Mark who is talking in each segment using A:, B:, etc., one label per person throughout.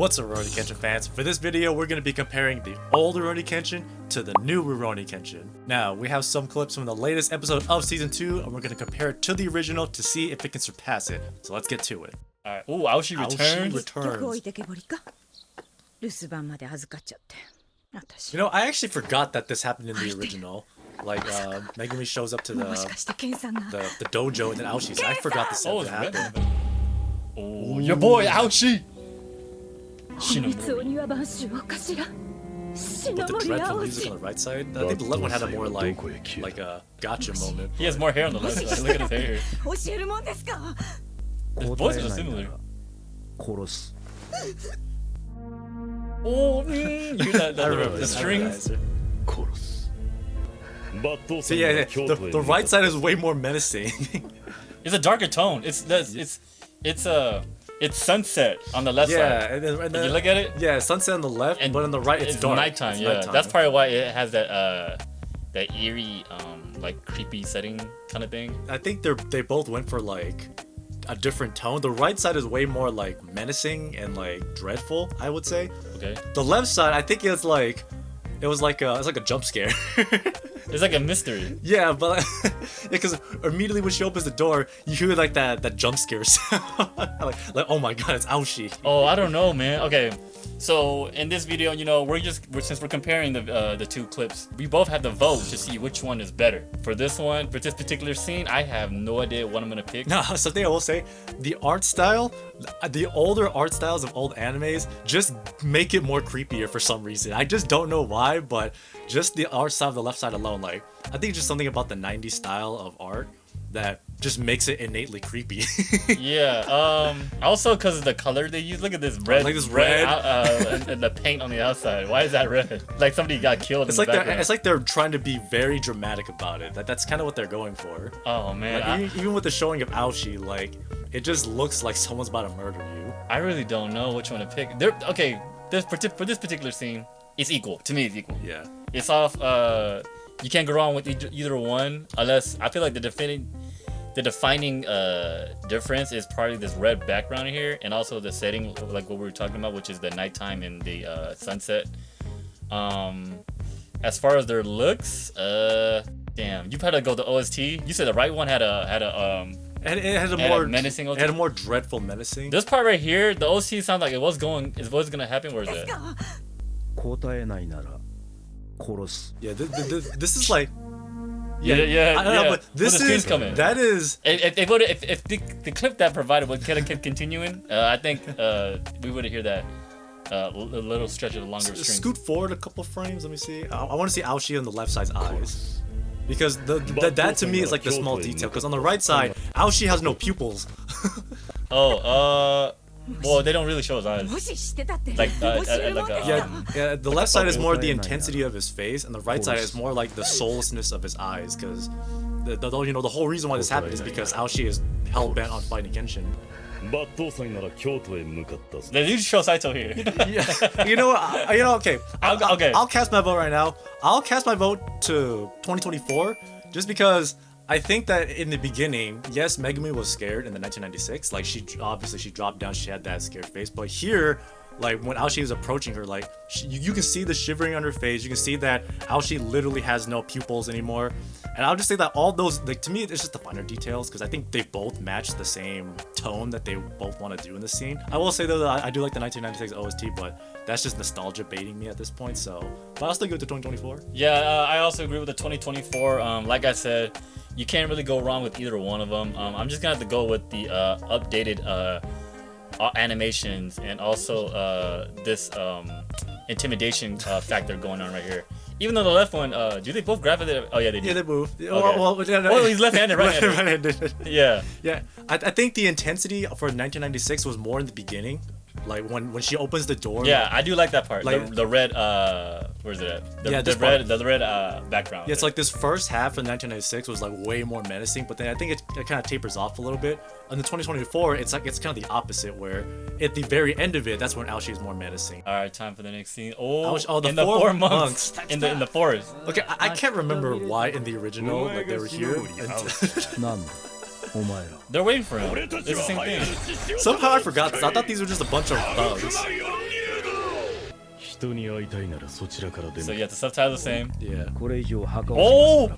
A: What's up, Rurouni Kenshin fans? For this video, we're going to be comparing the old Rurouni Kenshin to the new Rurouni Kenshin. Now, we have some clips from the latest episode of Season 2, and we're going to compare it to the original to see if it can surpass it. So let's get to it.
B: Alright, ooh, Aoshi returns.
A: You know, I actually forgot that this happened in the original. Like, Megumi shows up to the dojo and then Aoshi's. I forgot this happened.
B: Oh, your boy Aoshi!
A: With the dreadful music on the right side. I think the left one had a more like a gotcha moment.
B: He has more hair on the left side. Look at his hair. His voices are similar. Oh, you hear that? The strings.
A: So yeah, the right side is way more menacing.
B: It's a darker tone. It's sunset on the left side.
A: Yeah, and then
B: you look at it.
A: Yeah, sunset on the left, but on the right it's dark.
B: Nighttime.
A: It's
B: yeah,
A: nighttime.
B: That's probably why it has that eerie, like creepy setting kind of thing.
A: I think they both went for like a different tone. The right side is way more like menacing and like dreadful, I would say.
B: Okay.
A: The left side, I think it's like it's like a jump scare.
B: It's like a mystery.
A: Yeah, but because immediately when she opens the door, you hear like that jump scare sound. like oh my god, it's Aoshi.
B: Oh, I don't know, man. Okay, so in this video, you know, since we're comparing the two clips, we both have to vote to see which one is better. For this particular scene, I have no idea what I'm gonna pick.
A: No, something I will say, the art style, the older art styles of old animes just make it more creepier for some reason. I just don't know why, but just the art style of the left side alone, like I think just something about the 90s style of art that just makes it innately creepy.
B: Yeah. Also because of the color they use. Look at this red.
A: Like this red.
B: And the paint on the outside. Why is that red? Like somebody got killed.
A: It's
B: in the background.
A: It's like they're trying to be very dramatic about it. That's kind of what they're going for.
B: Oh man.
A: Like, even with the showing of Aoshi, like it just looks like someone's about to murder you.
B: I really don't know which one to pick. Okay. For this particular scene, it's equal. To me, it's equal.
A: Yeah.
B: It's off. You can't go wrong with either one, unless I feel like the defining difference is probably this red background here, and also the setting, like what we were talking about, which is the nighttime and the sunset. As far as their looks, damn, you had to go the OST. You said the right one had a
A: and it had a more
B: menacing OST.
A: It had a more dreadful menacing.
B: This part right here, the OST sounds like it was gonna happen. Where is it?
A: Yeah, this is like.
B: Yeah.
A: I don't know, but this is
B: coming.
A: That is.
B: If the clip that provided would kept continuing, I think we would hear that a little stretch of the longer string.
A: Scoot forward a couple frames. Let me see. I want to see Aoshi on the left side's eyes, because that to me is like the small detail. Because on the right side, Aoshi has no pupils.
B: Well, they don't really show his eyes.
A: Yeah. The left side is more the intensity of his face, and the right side is more like the soullessness of his eyes. Because the whole reason why this happened is because Aoshi is hell bent on fighting Kenshin.
B: They need to show Saito here.
A: Yeah. Okay.
B: Okay.
A: I'll cast my vote right now. I'll cast my vote to 2024, just because. I think that in the beginning, yes, Megumi was scared in the 1996. Like she dropped down, she had that scared face. But here, like when Aoshi is approaching her, like you can see the shivering on her face. You can see that Aoshi literally has no pupils anymore. And I'll just say that all those, like to me, it's just the finer details, because I think they both match the same tone that they both want to do in the scene. I will say though that I do like the 1996 OST, but that's just nostalgia baiting me at this point. So, but I'll still go to 2024.
B: Yeah, I also agree with the 2024. Like I said, you can't really go wrong with either one of them. I'm just gonna have to go with the updated animations and also this intimidation factor going on right here. Even though the left one, do they both grab it? Oh yeah, they do.
A: Yeah, they move.
B: Okay.
A: Well,
B: he's left-handed, right-handed.
A: Right-handed.
B: Yeah.
A: Yeah, I think the intensity for 1996 was more in the beginning. Like when she opens the door.
B: Yeah, I do like that part.
A: Like,
B: the red, where's it at? The red background.
A: Yeah, it's like this first half of 1996 was like way more menacing, but then I think it kind of tapers off a little bit. And the 2024, it's kind of the opposite, where at the very end of it, that's when Aoshi is more menacing.
B: All right, time for the next scene. Oh,
A: the
B: four monks in the forest.
A: Okay, I can't remember why in the original like they were here.
B: They're waiting for him. It's the same thing.
A: Somehow I forgot this. I thought these were just a bunch of thugs.
B: So yeah, the subtitles the same.
A: Yeah.
B: Oh!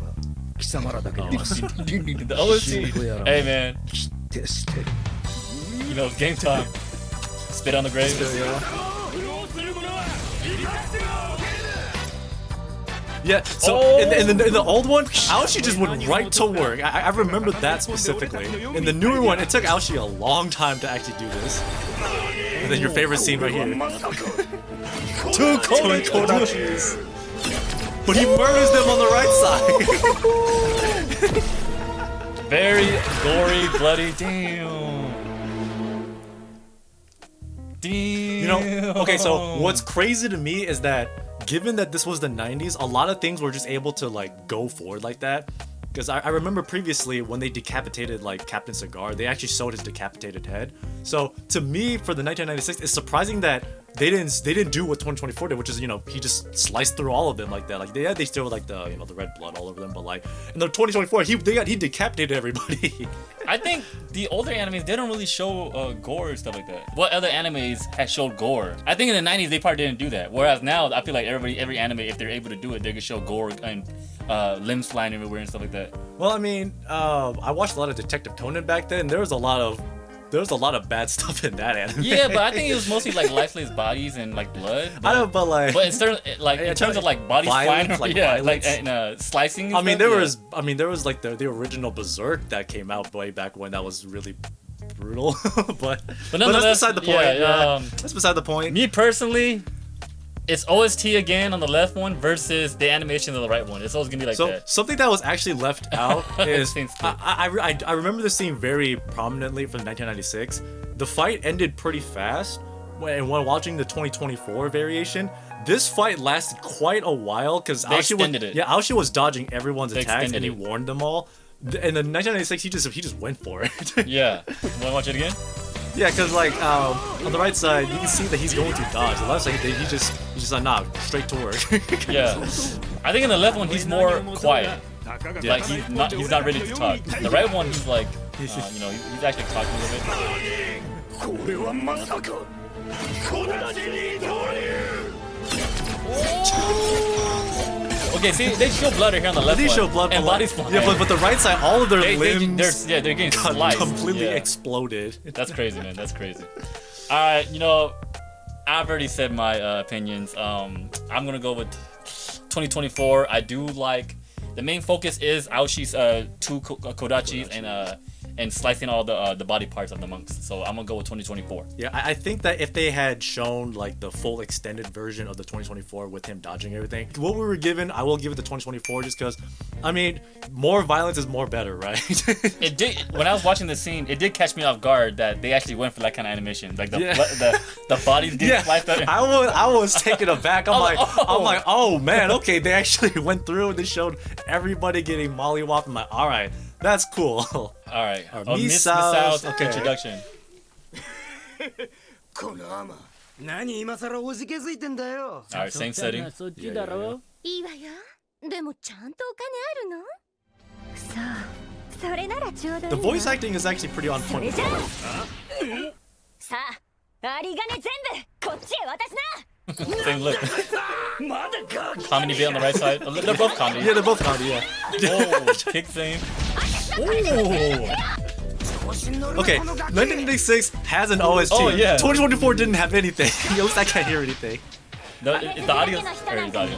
B: The OST. Hey man, you know it's game time. Spit on the grave.
A: Yeah, so in the old one, Aoshi just went right to work. I remember that specifically. In the newer one, it took Aoshi a long time to actually do this. And then your favorite scene right here. Two Kodachis. But he murders them on the right side.
B: Very gory, bloody. Damn.
A: You know, okay, so what's crazy to me is that given that this was the 90s, a lot of things were just able to like go forward like that. Because I remember previously when they decapitated like Captain Cigar, they actually showed his decapitated head. So to me, for the 1996, it's surprising that they didn't do what 2024 did, which is, you know, he just sliced through all of them like that. Like they still like the, you know, the red blood all over them, but like in the 2024 he decapitated everybody.
B: I think the older animes, they don't really show gore and stuff like that. What other animes have showed gore? I think in the 90s they probably didn't do that. Whereas now I feel like every anime, if they're able to do it, they can show gore and limbs flying everywhere and stuff like that.
A: Well, I mean, I watched a lot of Detective Conan back then. There was a lot of bad stuff in that anime.
B: Yeah, but I think it was mostly like lifeless bodies and like blood.
A: I don't, but like,
B: but in terms of like bodies flying,
A: like
B: yeah,
A: violence.
B: like and slicing. And
A: I mean,
B: stuff,
A: there was like the original Berserk that came out way back when that was really brutal. but that's beside the point. Yeah, that's beside the point.
B: Me personally, it's OST again on the left one versus the animation on the right one. It's always gonna be like that.
A: Something that was actually left out is
B: Seems cool.
A: I remember this scene very prominently from 1996. The fight ended pretty fast, and when watching the 2024 variation, this fight lasted quite a while because Aoshi was dodging everyone's attacks and he warned them all. In the 1996, he just went for it.
B: Yeah, wanna watch it again?
A: Yeah, because like on the right side, you can see that he's going to dodge. The left side, he just like, nah, straight to work.
B: Yeah, I think in the left one he's more quiet.
A: Yeah.
B: Like he's not ready to talk. The right one he's like, you know, he's actually talking a little bit. Okay, see, they show blood here on the left.
A: They
B: one,
A: show blood,
B: and bodies flying.
A: Yeah, but the right side, all of their limbs,
B: they're getting
A: got
B: sliced.
A: completely exploded.
B: That's crazy, man. That's crazy. All right, you know, I've already said my opinions. I'm gonna go with 2024. I do like the main focus is Aoshi's two kodachis and slicing all the body parts of the monks. So I'm gonna go with 2024.
A: Yeah, I think that if they had shown like the full extended version of the 2024 with him dodging everything, what we were given, I will give it the 2024 just because, I mean, more violence is more better, right?
B: It did. When I was watching the scene, it did catch me off guard that they actually went for that kind of animation, like the bodies getting sliced out.
A: I was taken aback. I'm like, oh man, okay, they actually went through and they showed everybody getting mollywopped. I'm like, all right, that's cool.
B: All right.
A: Misao's
B: introduction.
C: このアマ何今さらおじけづいてんだよ
B: All right, same setting.
D: そっちだろ。
E: いいわよ。でもちゃんとお金あるの？そう。それならちょうどいい
A: The
E: わ。
A: voice acting is actually pretty on
E: そ
A: point.
E: れじゃあ。さあ、有り金全部こっちへ渡すな。
B: Same look. Comedy bit on the right side. They're both comedy.
A: Yeah, they're both comedy, yeah.
B: Oh, kick same. Ooh.
A: Okay, 1996 has an OST.
B: Oh, yeah.
A: 2024 didn't have anything. At least I can't hear anything.
B: The audio. Or the audio.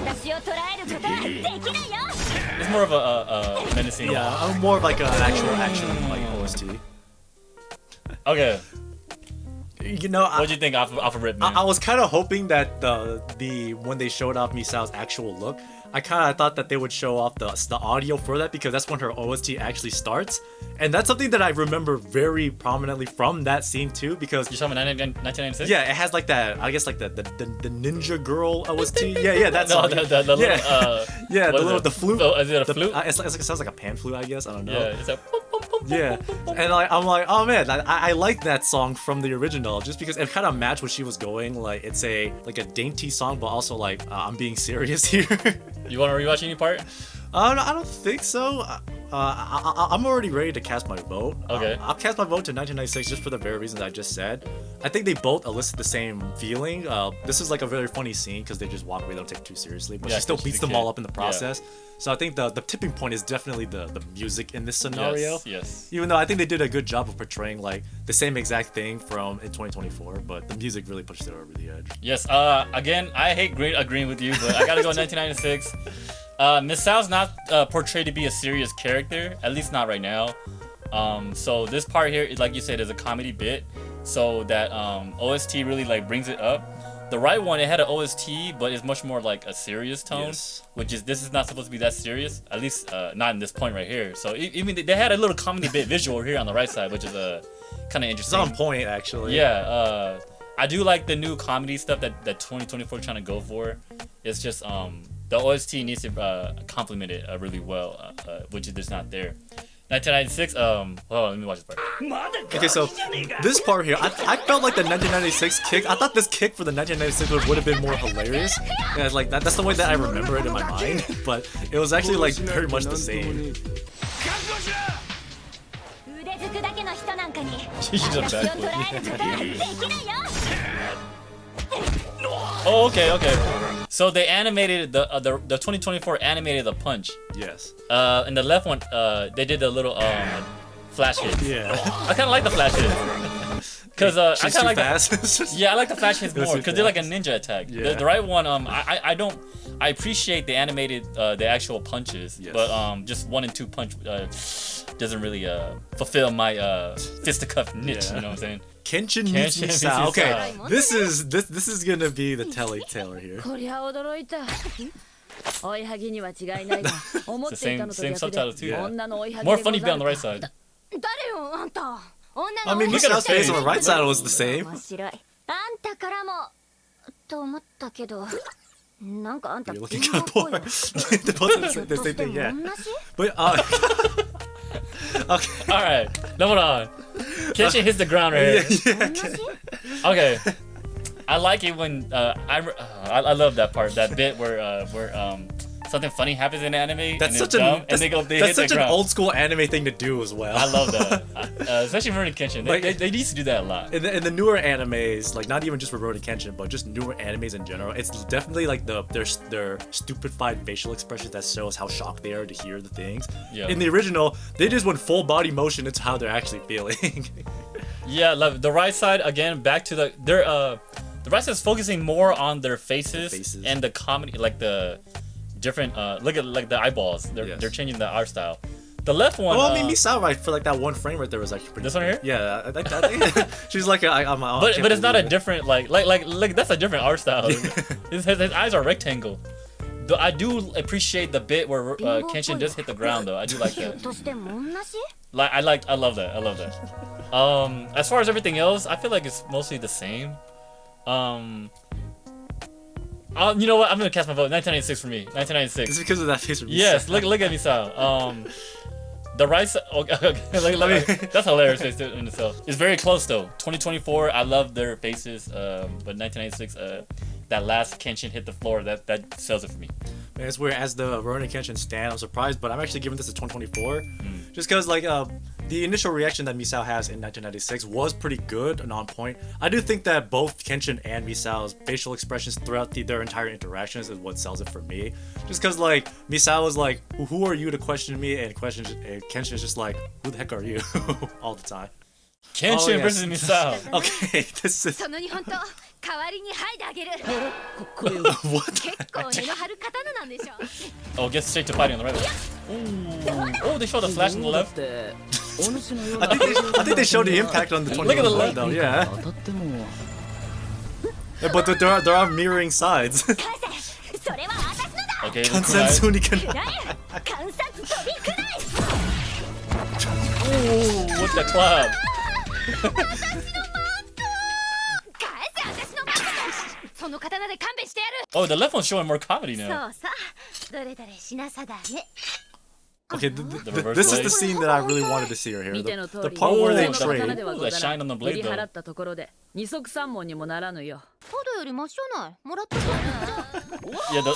E: 私を捉えることはできないよ。
B: It's more of a menacing.
A: Yeah, I'm more of like an actual action like OST.
B: Okay.
A: You know,
B: What'd you think off of Rip, man?
A: I was kind of hoping that the when they showed off Misao's actual look, I kind of thought that they would show off the audio for that because that's when her OST actually starts, and that's something that I remember very prominently from that scene too. Because
B: You're talking about 1996?
A: yeah, it has like that. I guess like the ninja girl OST. Yeah, that's
B: No, the little,
A: yeah,
B: what is it?
A: the flute.
B: Oh, is it a flute?
A: It sounds like a pan flute, I guess. I don't know.
B: Yeah, it's a.
A: Yeah, and like I'm like, oh man, I like that song from the original just because it kind of matched what she was going. Like it's a dainty song, but also like I'm being serious here.
B: You want to rewatch any part?
A: I don't think so. I'm already ready to cast my vote.
B: Okay.
A: I'll cast my vote to 1996 just for the very reasons I just said. I think they both elicit the same feeling. This is like a very funny scene because they just walk away, they don't take it too seriously, but
B: Yeah,
A: she still
B: 'cause she's
A: beats
B: a
A: them
B: kid.
A: all up in the process. So I think the tipping point is definitely the music in this scenario.
B: Yes.
A: Even though I think they did a good job of portraying like the same exact thing from in 2024, but the music really pushed it over the edge.
B: Yes. Again, I hate agreeing with you, but I gotta go 1996. Misao's not portrayed to be a serious character, at least not right now. So this part here, like you said, is a comedy bit. So that OST really like brings it up. The right one, it had an OST, but it's much more like a serious tone,
A: Yes.
B: which is this is not supposed to be that serious. At least not in this point right here. So even they had a little comedy bit visual here on the right side, which is kind of
A: It's
B: interesting.
A: on point actually.
B: Yeah, I do like the new comedy stuff that 2024 trying to go for. It's just the OST needs to complement it really well, which is just not there. 1996. Hold on, let me watch this part.
A: Okay, so this part here, I felt like the 1996 kick. I thought this kick for the 1996 would have been more hilarious. Yeah, like that's the way that I remember it in my mind. But it was actually like very much the same.
E: 腕づくだけの人なんかに
B: She's just a
E: 私を
B: bad
E: 捉
B: boy.
E: えることはできないよ
B: Oh, okay. So they animated the 2024 animated the punch.
A: Yes.
B: And the left one, they did the little flash hits.
A: Yeah.
B: I kind of like the flash hits. Cause I
A: She's
B: kind
A: too
B: of like
A: fast.
B: yeah, I like the flash hits
A: It was
B: more
A: too
B: because they're like a
A: fast.
B: ninja attack.
A: Yeah.
B: The right one, I don't. I appreciate the animated, the actual punches,
A: Yes.
B: but just 1 and 2 punch doesn't really fulfill my fisticuff niche.
A: Yeah.
B: You know what I'm saying?
A: Kenshin meets
B: Kenshin meets
A: Misao. Okay,
B: Misao.
A: this is gonna be the telling tale here.
D: こりゃ驚いた追いはぎには違いないが思っていたのと
B: Same
D: 逆
B: subtitle
D: で
B: too.
D: 女の追いはぎ
B: More
D: でご
B: funny
D: ざ
B: bit
D: る
B: on the right side.
E: 誰よあんた女
A: I
E: の
A: mean,
E: 女
A: Misao's face on the right side was the same.
E: 面白いあんたからもと思ったけどなんかあんた
A: You're
E: 貧
A: looking
E: 乏っ
A: kind
E: ぽい
A: of
E: わ
A: poor. They both
E: ひょ
A: said
E: っ
A: the
E: と
A: same
E: して
A: thing,
E: 同
A: yeah.
E: じ
A: But okay.
B: All right, hold on. Kenshin hits the ground right here.
A: Yeah.
B: Okay. I like it when I love that part, that bit where something funny happens in anime
A: That's
B: and
A: such
B: it's dumb,
A: an
B: and they
A: that's
B: hit
A: such
B: the
A: an
B: ground.
A: old school anime thing to do as well.
B: I love that, especially Rurouni Kenshin.
A: Like-
B: They used to do that a lot.
A: In the newer animes, like not even just for Rurouni Kenshin, but just newer animes in general, it's definitely like their stupefied facial expressions that shows how shocked they are to hear the things.
B: Yeah.
A: In the original, they just went full body motion into how they're actually feeling.
B: Yeah, like the right side again. Back to the right side is focusing more on their faces, and the comedy, like the different. Look at like the eyeballs. They're changing the art style. The left one.
A: Well, I mean, Misao, right, for like that one frame right there was actually pretty.
B: This one here?
A: Yeah, I think she's like I'm.
B: But it's not a different like that's a different art style. his eyes are rectangle. Though I do appreciate the bit where Kenshin just hit the ground though. I do like
E: ひょっ
B: that.
E: としても同じ
B: Like I love that. I love that. As far as everything else, I feel like it's mostly the same. You know what? I'm gonna cast my vote. 1996 for me. 1996.
A: It's because of that face. From
B: Yes,
A: Misao.
B: look at Misao. The right side. Okay, let me, that's hilarious face in itself. It's very close though. 2024. I love their faces. But 1996. That last Kenshin hit the floor. That sells it for me.
A: Man, it's weird. As the Rurouni Kenshin stan, I'm surprised, but I'm actually giving this a 2024, just because like the initial reaction that Misao has in 1996 was pretty good and on point. I do think that both Kenshin and Misao's facial expressions throughout their entire interactions is what sells it for me. Just because like Misao was like, "Who are you to question me?" and Kenshin is just like, "Who the heck are you?" all the time.
B: Kenshin
A: yes.
B: versus Misao.
A: Okay, this is
E: その日本当代わりに剥いであげる
A: what?
E: 結構根の張る刀なんでしょ
B: Oh, gets straight to fighting on the right. Oh, they showed a flash on the left.
A: I think they showed the impact on the 20
B: Look at the left.
A: though. Yeah. Yeah, but there are mirroring sides.
E: 返せそれは私のだ
B: Okay,
A: Kansan
B: kunai.
A: Sunikan.
E: 何や観察飛びくらい
B: Ooh, with the club.
E: 返せ私のマントその刀で勘弁してやる
B: Oh, the left one's showing more comedy
E: そう
B: now.
E: さどれどれ品定め
A: Okay,
B: reverse
A: this is
B: blade.
A: the scene that I really wanted to see right here.
D: 見ての通
A: The
D: り
A: part where they
B: Oh, the
A: trade.
D: 刀ではござ
B: That
D: ら
B: shine on the
D: ん
B: blade
D: 振り
B: though.
D: 払ったところで二足三門にもならぬよ
E: ポドよりマシじゃないもらってくる
B: Yeah, the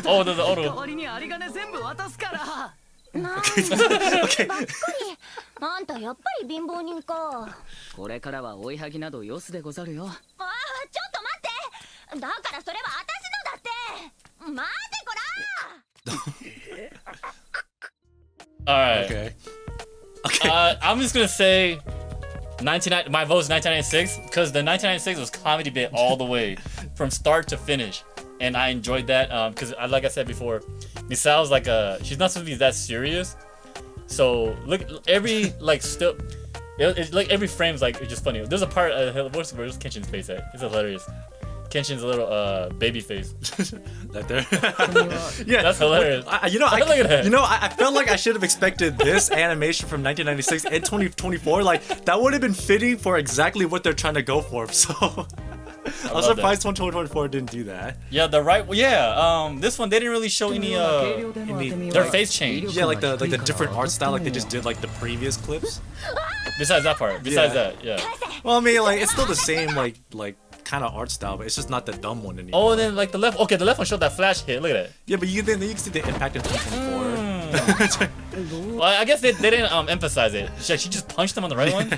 B: oh, there's the
D: 代
B: auto.
D: わりに有り金全部渡すから
A: Okay.
E: あんたやっぱり貧乏人か。
F: これからは追いはぎなどよすでござるよ。
E: ああ、ちょっと待って。だからそれは私のだって。待ってこら。
B: Alright.
A: Okay.
B: I'm just gonna say my vote is 1996 because the 1996 was comedy bit all the way from start to finish, and I enjoyed that because like I said before, Misao's like she's not supposed to be that serious, so look every like still it's like every frame's like it's just funny. There's a part where's Kenshin's face at? It's hilarious. Kenshin's little baby face.
A: That there. Yeah,
B: that's hilarious.
A: I felt like I should have expected this animation from 1996 and 2024. Like that would have been fitting for exactly what they're trying to go for. So I'm surprised 2024 didn't do that.
B: Yeah, this one they didn't really show any their face change.
A: Yeah, like the different art style, like they just did like the previous clips.
B: Besides that part, yeah.
A: Well, I mean, like it's still the same like kind of art style, but it's just not the dumb one anymore.
B: Oh, and then like the left one showed that flash hit. Look at that.
A: Yeah, but you can see the impact in 2024.
B: Well, I guess they didn't emphasize it. She just punched him on the right one.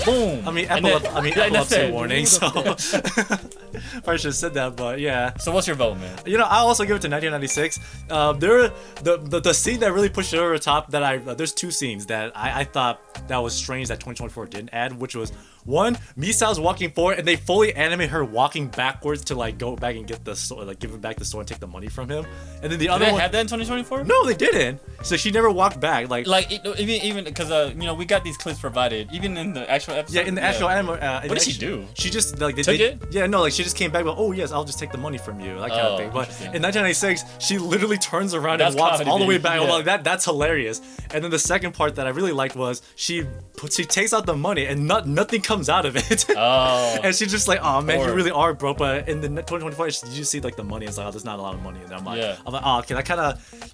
B: Boom.
A: I mean, epilepsy warning. So probably should have said that, but yeah.
B: So what's your vote, man?
A: I also give it to 1996. The scene that really pushed it over the top there's two scenes that I thought that was strange that 2024 didn't add, which was one, Misao's walking forward and they fully animate her walking backwards to like go back and get the sword, like give him back the sword and take the money from him. And then the other
B: Did they
A: one
B: have that in 2024?
A: No, they didn't. So she never walked back.
B: Even because we got these clips provided even in the actual episode.
A: Yeah, in the actual anime.
B: What did she do?
A: She just like
B: took it.
A: Yeah, no, like she just came back. But oh yes, I'll just take the money from you, that kind of thing. But in 1996, she literally turns around and walks all the way back. Yeah. Like that's hilarious. And then the second part that I really liked was she takes out the money and nothing comes out of it.
B: Oh.
A: And she's just like, oh man, you really are broke. But in the 2024, you just see like the money. It's like, oh, there's not a lot of money. And I'm like, oh, okay, you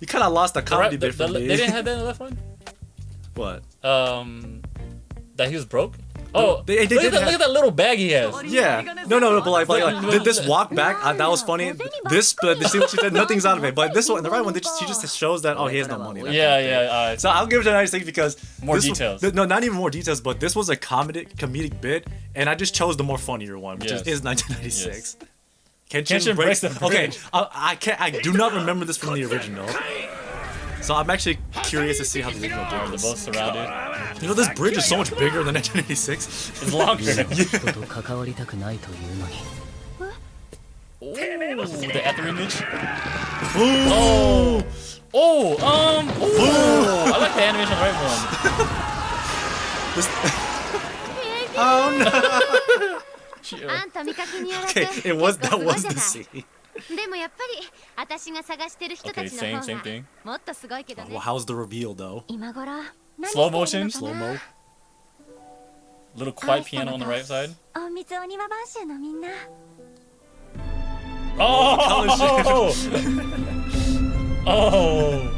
A: kind of lost the comedy bit for me.
B: They didn't have that in the left one.
A: What?
B: That he was broke. Oh,
A: they
B: look at that little bag he has.
A: Yeah. No, but like this walk back, that was funny. This, but see what she said, nothing's out of it. But this one, the right one, she just shows that, oh, he has no money.
B: Yeah.
A: So I'll give it a 96 because
B: more details.
A: No, not even more details, but this was a comedic bit, and I just chose the more funnier one, which is 1996.
B: Yes.
A: Kenshin breaks the bridge. Okay, I do not remember this from the original. So I'm actually curious to see how the original did.
B: They're both surrounded.
A: This bridge is so much bigger than 1986.
B: It's longer. Ooh, the ether image. Ooh. I like the animation on the right one.
A: Oh no.
E: Okay,
A: that was the scene.
E: でもやっぱり私が探してる人たちの方が
B: same thing.
E: もっとすごいけどね。
A: Well, how's the reveal though?
E: 今頃何
B: Slow motion?
E: してるのかな
A: Slow-mo?
B: Little quiet piano on the right side.
E: 隠密お庭番衆のみんな。
B: Oh! Oh!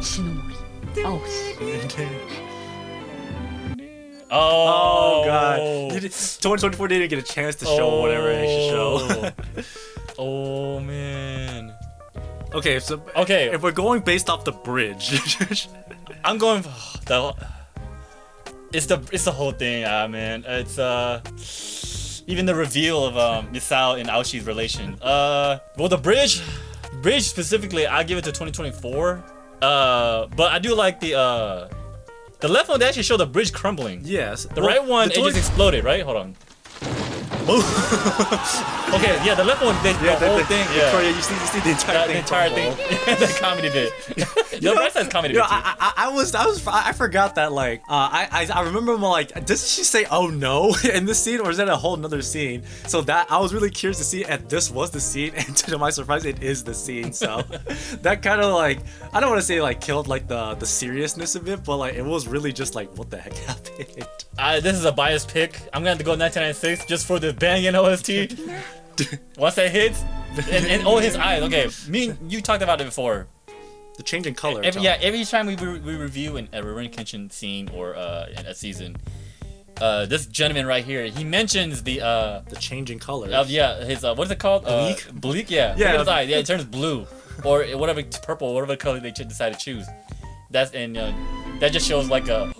A: Oh god. 2024 didn't get a chance to show whatever it should show.
B: Oh man.
A: Okay, if we're going based off the bridge,
B: I'm going it's the whole thing, man. It's even the reveal of Misao and Aoshi's relation. Well, the bridge specifically, I give it to 2024. But I do like the left one. They actually show the bridge crumbling.
A: Yes.
B: The right one, it just exploded. Right? Hold on. Okay, yeah, the left one, the whole thing. Yeah,
A: you see the entire thing.
B: The comedy bit. The right side's comedy bit too.
A: I forgot that like I remember like, does she say oh no in this scene, or is that a whole nother scene? So that I was really curious to see if this was the scene, and to my surprise, it is the scene. So that kind of like, I don't want to say like killed like the seriousness of it, but like it was really just like, what the heck happened?
B: This is a biased pick. I'm gonna have to go 1996 just for the banging OST. Once that hits, and oh, his eyes. Okay, me and you talked about it before.
A: The change in color.
B: Every time we review a Rurouni Kenshin scene or in a season, this gentleman right here, he mentions the
A: change in color.
B: His what is it called? Bleak. Yeah. Look at his eye. Yeah, it turns blue or whatever, purple, whatever color they decide to choose. That's and that just shows like a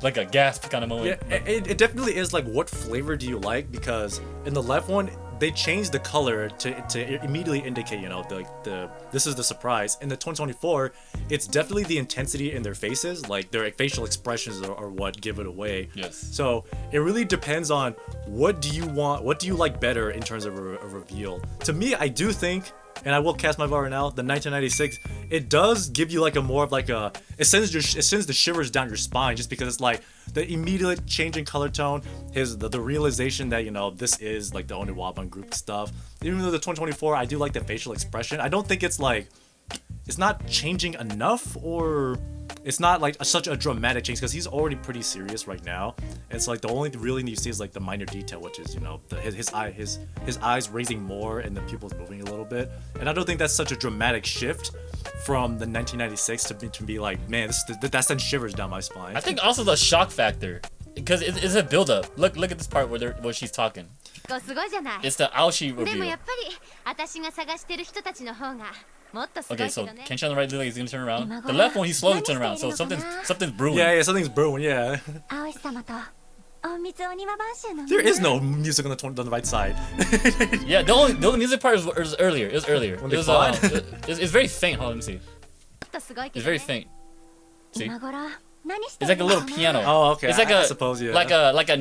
B: like a gasp kind of moment.
A: Yeah, it definitely is like, what flavor do you like? Because in the left one, they changed the color to immediately indicate, you know, the this is the surprise. In the 2024, it's definitely the intensity in their faces, like their facial expressions are what give it away.
B: Yes.
A: So it really depends on what do you want, what do you like better in terms of a reveal. To me, I do think, and I will cast my vote right now, the 1996, it does give you like a more of like a, it sends the shivers down your spine, just because it's like the immediate change in color tone, the realization that, you know, this is like the Oniwaban group stuff. Even though the 2024, I do like the facial expression. I don't think it's like, it's not changing enough, or it's not like such a dramatic change, because he's already pretty serious right now. It's like the only really you see is like the minor detail, which is, you know, his eyes raising more and the pupils moving a little bit. And I don't think that's such a dramatic shift from the 1996 to be like, man, that sends shivers down my spine.
B: I think also the shock factor, because it's a build up. Look at this part where she's talking.
E: すごいじゃない
B: It's the Aoshi
E: でも
B: reveal.
E: やっぱり私が探してる人たちの方がもっとすごい
B: Okay,
E: け
B: so
E: どね
B: Kenshin on the right, he's gonna turn around. The left one, he slowly turn around. So something's brewing.
A: Yeah, something's brewing. Yeah.
E: 青石様と隠密お庭番衆の
A: There is no music on the right side.
B: Yeah, the only music part was earlier. It was earlier.
A: When
B: It
A: they
B: was
A: fought?
B: it's very faint. Hold on, let me see.
E: もっとすごいけ
B: It's
E: ど
B: very
E: ね
B: faint. See,
E: 今頃何して
B: it's
E: る
B: like a
E: の
B: little
E: かな
B: piano.
A: Oh, okay.
B: It's like
A: I
B: a
A: suppose, yeah.
B: like a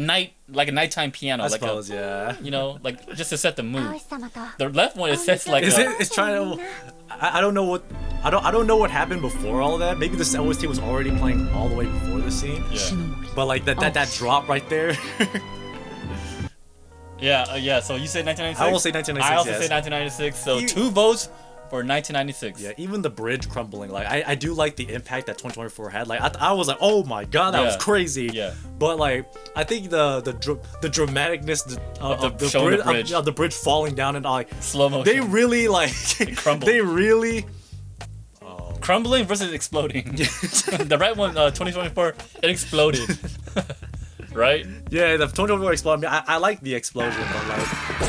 B: nighttime piano.
A: I
B: like
A: suppose,
B: a,
A: yeah.
B: you know, like just to set the
E: 青
B: mood.
E: 石様と
B: The left one, it sets like
A: Is
B: a,
A: it? It's trying to. I don't know what. I don't know what happened before all that. Maybe this OST was already playing all the way before the scene.
B: yeah.
A: But like that drop right there.
B: Yeah. So you say 1996.
A: I will say 1996.
B: I also
A: yes.
B: say 1996. So
A: You-
B: 2 votes for 1996.
A: Yeah, even the bridge crumbling. Like I do like the impact that 2024 had. Like I was like, oh my god, that was
B: Yeah.
A: crazy.
B: Yeah.
A: But like I think the dramaticness of the
B: showing the
A: bridge,
B: bridge.
A: of the bridge falling down, and like
B: Slow motion.
A: they really like
B: crumbled.
A: they really.
B: Crumbling versus exploding. The right one, 2024, it exploded. Right?
A: Yeah, the 2024 explosion. I like the explosion, but like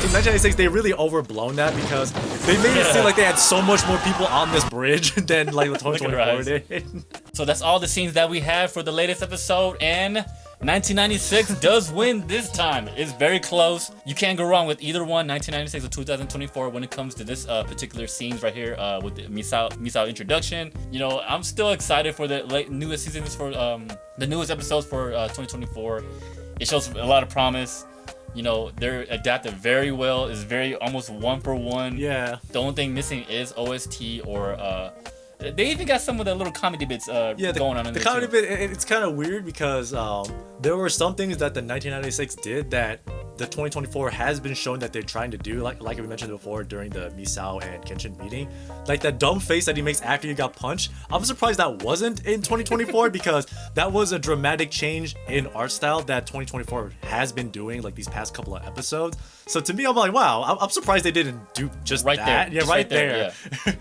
A: in 1996 they really overblown that, because they made it seem like they had so much more people on this bridge than like the
B: Look at her
A: 2024 did.
B: So that's all the scenes that we have for the latest episode, and 1996 does win this time. It's very close. You can't go wrong with either one, 1996 or 2024, when it comes to this particular scenes right here with the Misao introduction. You know, I'm still excited for the newest seasons for the newest episodes for 2024. It shows a lot of promise. You know, they're adapted very well. It's very almost one for one.
A: Yeah.
B: The only thing missing is OST or they even got some of the little comedy bits going on in
A: the
B: there
A: comedy
B: too.
A: bit. It's kind of weird because there were some things that the 1996 did that the 2024 has been shown that they're trying to do, like we mentioned before during the Misao and Kenshin meeting, like that dumb face that he makes after he got punched. I'm surprised that wasn't in 2024 because that was a dramatic change in art style that 2024 has been doing like these past couple of episodes. So to me, I'm like, wow, I'm surprised they didn't do just
B: Right
A: that.
B: there.
A: Yeah,
B: Just
A: right
B: right there,
A: there.